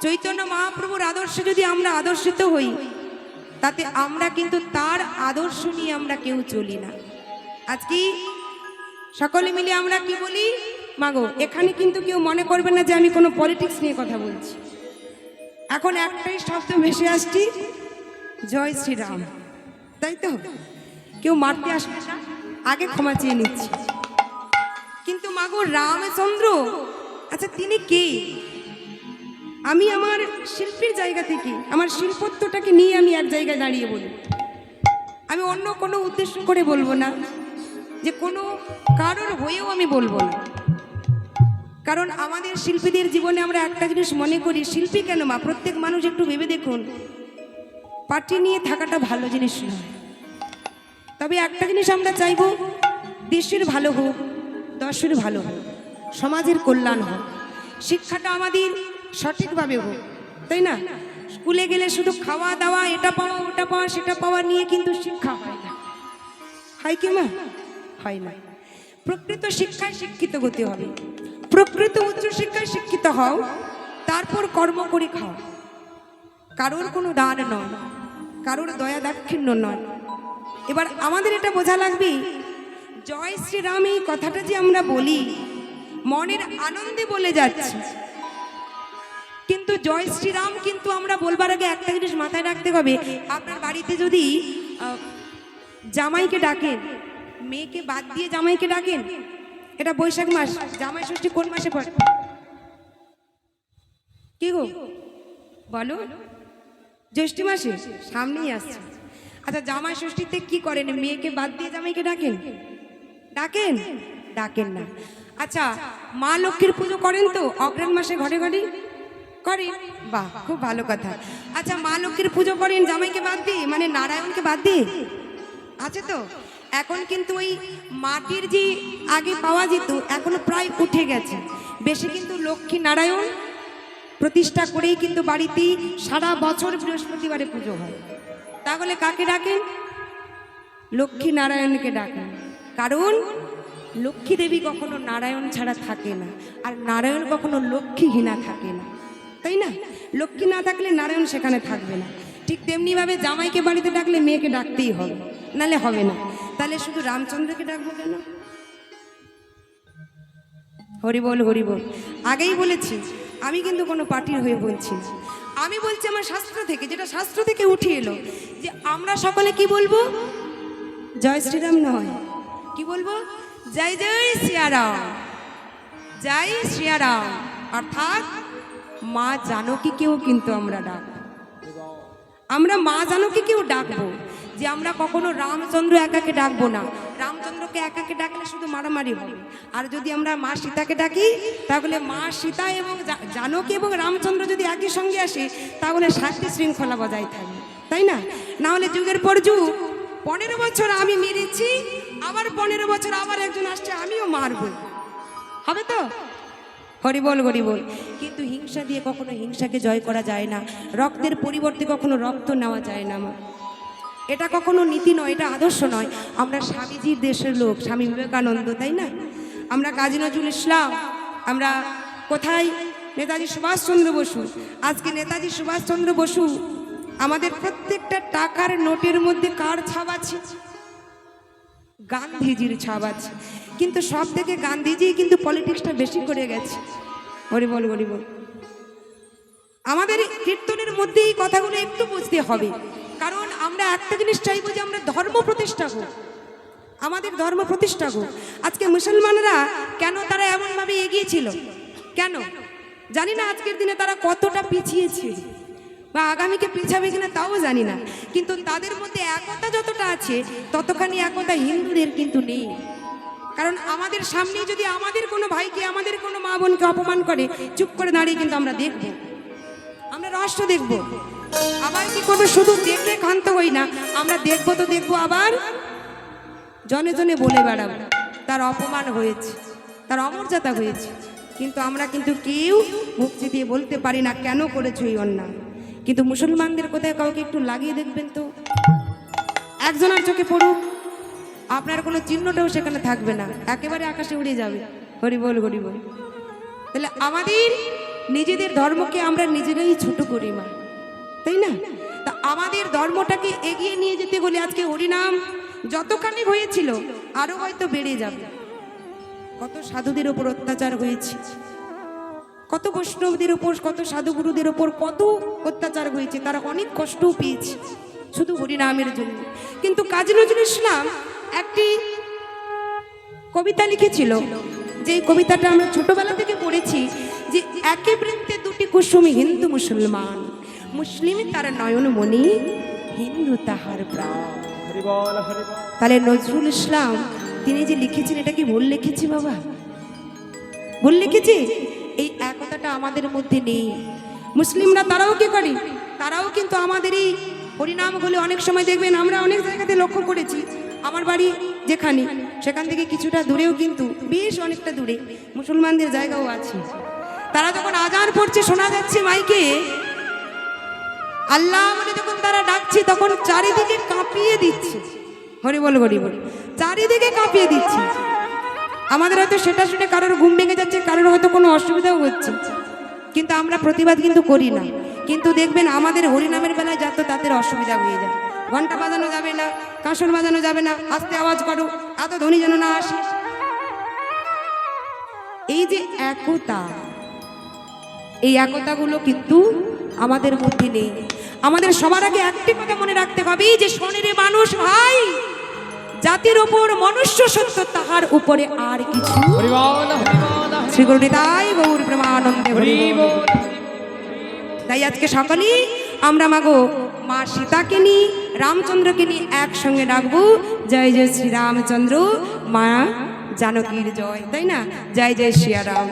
চৈতন্য মহাপ্রভুর আদর্শে যদি আমরা আদর্শিত হই, তাতে আমরা কিন্তু তার আদর্শ নিয়ে আমরা কেউ চলি না। আজকে সকলে মিলে আমরা কি বলি, মাগো এখানে কিন্তু কেউ মনে করবে না যে আমি কোনো পলিটিক্স নিয়ে কথা বলছি। এখন একটাই শব্দ ভেসে আসছি, জয় শ্রীরাম, তাই তো? কেউ মারতে আসবে না, আগে ক্ষমা চেয়ে নিচ্ছি। কিন্তু মাগো রামচন্দ্র, আচ্ছা তিনি কে? আমি আমার শিল্পীর জায়গা থেকে, আমার শিল্পত্বটাকে নিয়ে আমি এক জায়গায় দাঁড়িয়ে বলি। আমি অন্য কোনো উদ্দেশ্য করে বলবো না, যে কোনো কারোর হয়েও আমি বলবো না। কারণ আমাদের শিল্পীদের জীবনে আমরা একটা জিনিস মনে করি, শিল্পী কেন মা, প্রত্যেক মানুষ একটু ভেবে দেখুন, পার্টি নিয়ে থাকাটা ভালো জিনিস নয়। তবে একটা জিনিস আমরা চাইব, দেশের ভালো হোক, দশের ভালো হোক, সমাজের কল্যাণ হোক, শিক্ষাটা আমাদের সঠিকভাবে হোক, তাই না? স্কুলে গেলে শুধু খাওয়া দাওয়া, এটা পাওয়া ওটা পাওয়া সেটা পাওয়া নিয়ে কিন্তু শিক্ষা হয় না, হয় কি মা? হয় না। প্রকৃত শিক্ষায় শিক্ষিত হতে হবে, প্রকৃত উচ্চশিক্ষায় শিক্ষিত হও, তারপর কর্ম করে খাও। কারোর কোনো দান নয়, কারোর দয়া দাক্ষিণ্য নয়। এবার আমাদের এটা বোঝা লাগবে, জয় শ্রীরাম এই কথাটা যে আমরা বলি মনের আনন্দে বলে যাচ্ছি, কিন্তু জয় শ্রীরাম কিন্তু আমরা বলবার আগে একটা জিনিস মাথায় রাখতে হবে। আপনার বাড়িতে যদি জামাইকে ডাকেন, মেয়েকে বাদ দিয়ে জামাইকে ডাকেন, এটা বৈশাখ মাস, জামাই ষষ্ঠী কোন মাসে পড়ে? কি গো বলো? জ্যৈষ্ঠ মাসে, সামনেই আসছে। আচ্ছা জামাই ষষ্ঠীতে কি করেন? মেয়েকে বাদ দিয়ে জামাইকে ডাকেন? ডাকেন? ডাকেন না। আচ্ছা মা লক্ষ্মীর পুজো করেন তো অগ্রহায়ণ মাসে ঘরে ঘরে? করেন, বাহ খুব ভালো কথা। আচ্ছা মা লক্ষ্মীর পুজো করেন জামাইকে বাদ দিয়ে, মানে নারায়ণকে বাদ দিয়ে? আছে তো। এখন কিন্তু ওই মাটির যে আগে পাওয়া যেত এখন প্রায় উঠে গেছে, বেশি কিন্তু লক্ষ্মী নারায়ণ প্রতিষ্ঠা করেই কিন্তু বাড়িতে সারা বছর বৃহস্পতিবারে পুজো হয়। তাহলে কাকে ডাকেন? লক্ষ্মী নারায়ণকে ডাকেন, কারণ লক্ষ্মী দেবী কখনো নারায়ণ ছাড়া থাকে না, আর নারায়ণ কখনো লক্ষ্মীহীনা থাকে না, তাই না? লক্ষ্মী না থাকলে নারায়ণ সেখানে থাকবে না। ঠিক তেমনিভাবে জামাইকে বাড়িতে ডাকলে মেয়েকে ডাকতেই হবে, নালে হবে না। তাহলে শুধু রামচন্দ্রকে ডাকবো কেন? হরিবল হরিবল। আগেই বলেছি আমি কিন্তু কোনো পার্টির হয়ে বলছি না, আমি বলছি আমার শাস্ত্র থেকে, যেটা শাস্ত্র থেকে উঠে এলো, যে আমরা সকলে কি বলবো? জয় শ্রীরাম নয়, কি বলবো? জয় জয় শ্রীরাম, জয় শ্রীরাম। অর্থাৎ মা জানকীকেও কিন্তু আমরা ডাকবো, আমরা মা জানকীকেও ডাকবো। যে আমরা কখনো রামচন্দ্র একাকে ডাকবো না, রামচন্দ্রকে একাকে ডাকলে শুধু মারামারি হবে। আর যদি আমরা মা সীতাকে ডাকি, তাহলে মা সীতা এবং জানকী এবং রামচন্দ্র যদি একই সঙ্গে আসে, তাহলে শান্তি শৃঙ্খলা বজায় থাকবে, তাই না? না হলে যুগের পর যুগ 15 বছর আমি মেরেছি, আবার 15 বছর আবার একজন আসছে আমিও মারবো, হবে তো? হরিবল হরিবল। কিন্তু হিংসা দিয়ে কখনো হিংসাকে জয় করা যায় না, রক্তের পরিবর্তে কখনো রক্ত নেওয়া যায় না মা। এটা কখনো নীতি নয়, এটা আদর্শ নয়। আমরা স্বামীজির দেশের লোক, স্বামী বিবেকানন্দ, তাই না? আমরা কাজী নজরুল ইসলাম, আমরা কোথায় নেতাজি সুভাষচন্দ্র বসু। আজকে নেতাজি সুভাষচন্দ্র বসু আমাদের প্রত্যেকটা টাকার নোটের মধ্যে কার ছাপ আছে? গান্ধীজির ছাপ আছে। কিন্তু সব থেকে গান্ধীজি কিন্তু পলিটিক্সটা বেশি করে গেছে। হরিবল হরিবল। আমাদের কীর্তনের মধ্যে এই কথাগুলো একটু বুঝতে হবে, কারণ আমরা একটা জিনিস চাইবো যে আমরা ধর্ম প্রতিষ্ঠা হোক, আমাদের ধর্ম প্রতিষ্ঠা হোক। আজকে মুসলমানরা কেন তারা এমনভাবে এগিয়েছিল, কেন জানি না, আজকের দিনে তারা কতটা পিছিয়েছে বা আগামীকে পিছাবে কিনা তাও জানি না, কিন্তু তাদের মধ্যে একতা যতটা আছে ততখানি একতা হিন্দুদের কিন্তু নেই। কারণ আমাদের সামনে যদি আমাদের কোনো ভাইকে, আমাদের কোনো মা বোনকে অপমান করে, চুপ করে দাঁড়িয়ে কিন্তু আমরা দেখব, আমরা রহস্য দেখব। আবার কি করবো? শুধু দেখে ক্ষান্ত হই না, আমরা দেখবো তো দেখবো, আবার জনে জনে বলে বেড়াবো তার অপমান হয়েছে, তার অমর্যাদা হয়েছে। কিন্তু আমরা কিন্তু কেউ মুখ দিয়ে বলতে পারি না কেন করেছো এই অন্যায়। কিন্তু মুসলমানদের কোথায় কাউকে একটু লাগিয়ে দেখবেন তো, একজনের চোখে পড়ুক, আপনার কোনো চিহ্নটাও সেখানে থাকবে না, একেবারে আকাশে উড়ে যাবে। হরিবল হরিবল। তাহলে আমাদের নিজেদের ধর্মকে আমরা নিজেরাই ছোট করি মা, তাই না? তা আমাদের ধর্মটাকে এগিয়ে নিয়ে যেতে বলে আজকে হরিনাম যতখানি হয়েছিল আরো হয়তো বেড়ে যাবে। কত সাধুদের ওপর অত্যাচার হয়েছে, কত বৈষ্ণবদের ওপর, কত সাধুগুরুদের ওপর কত অত্যাচার হয়েছে, তারা অনেক কষ্টও পেয়েছে শুধু হরিনামের জন্য। কিন্তু কাজী নজরুল ইসলাম একটি কবিতা লিখেছিল, যে কবিতাটা আমরা ছোটবেলা থেকে পড়েছি, যে একে বৃন্তে দুটি কুসুমী, হিন্দু মুসলমান, মুসলিম তার নয়নমণি, হিন্দু তাহার প্রাণ। তাহলে নজরুল ইসলাম তিনি যে লিখেছেন, এটা কি ভুল লিখেছি বাবা? ভুল লিখেছি? এই একতাটা আমাদের মধ্যে নেই। মুসলিমরা তারাও কি করে, তারাও কিন্তু আমাদের এই হরিনামগুলো অনেক সময় দেখবেন, আমরা অনেক জায়গাতে লক্ষ্য করেছি, আমার বাড়ি যেখানে সেখান থেকে কিছুটা দূরেও, কিন্তু বেশ অনেকটা দূরে মুসলমানদের জায়গাও আছে। তারা যখন আজান পড়ছে শোনা যাচ্ছে মাইকে, আল্লাহ বলে যখন তারা ডাকছে, তখন চারিদিকে কাঁপিয়ে দিচ্ছে, হরি বল হরি বল, চারিদিকে কাঁপিয়ে দিচ্ছে। আমাদের হয়তো সেটা শুনে কারোর ঘুম ভেঙে যাচ্ছে, কারোর হয়তো কোনো অসুবিধাও হচ্ছে, কিন্তু আমরা প্রতিবাদ কিন্তু করি না। কিন্তু দেখবেন আমাদের হরিনামের বেলায় যত তাদের অসুবিধা হয়ে যায়, ঘন্টা বাজানো যাবে না, কাঁসর বাজানো যাবে না, আস্তে আওয়াজ করো, এত ধ্বনি যেন না আসে। এই যে একতা, এই একতাগুলো কিন্তু আমাদের মধ্যে নেই। আমাদের সবার আগে একটি কথা মনে রাখতে হবে, যে শরীরে মানুষ ভাই, জাতির উপর মনুষ্য সত্য, তাহার উপরে আর কিছু। শ্রী গুরু নিতাই গৌর প্রেমানন্দে হরি বল। তাই আজকে সকালেই আমরা মাগো মা সীতাকে নিয়ে, রামচন্দ্রকে নিয়ে একসঙ্গে ডাকবো, জয় জয় শ্রী রামচন্দ্র, মা জানকীর জয়, তাই না? জয় জয় শ্রী রাম।